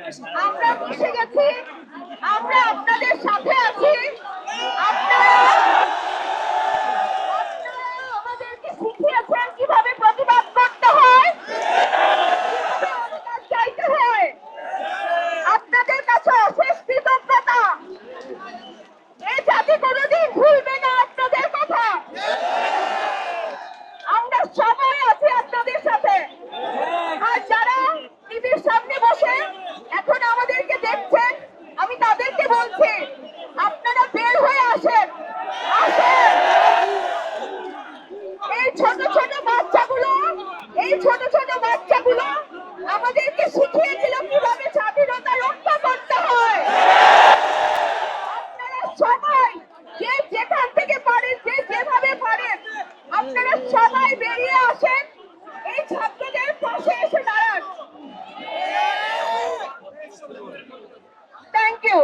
আমরা মিশে গেছি, আমরা আপনাদের সাথে আছি। আপনারা আমাদেরকে শিখিয়েছেন কিভাবে প্রতিবাদ করতে হয়, কিভাবে অধিকার চাইতে হয়। আপনাদের কাছে অশেষ কৃতজ্ঞতা। এই জাতি কোনোদিন ভুলবে না আপনাদের কথা। আমরা সবাই আছি আপনাদের সাথে। আর যারা টিভির সামনে বসে এখন আমাদেরকে দেখছেন, আমি তাদেরকে বলছি, আপনারা বের হয়ে আসেন, আসেন। এই ছোট ছোট বাচ্চাগুলো আমাদেরকে শিখিয়ে দিল কিভাবে স্বাধীনতা রক্ষা করতে হয়। আপনারা সবাই যে যেখান থেকে পারেন, যে যেভাবে পারেন, আপনারা সবাই বেরিয়ে আসেন, এই ছাত্রদের পাশে এসে দাঁড়ান। Thank you.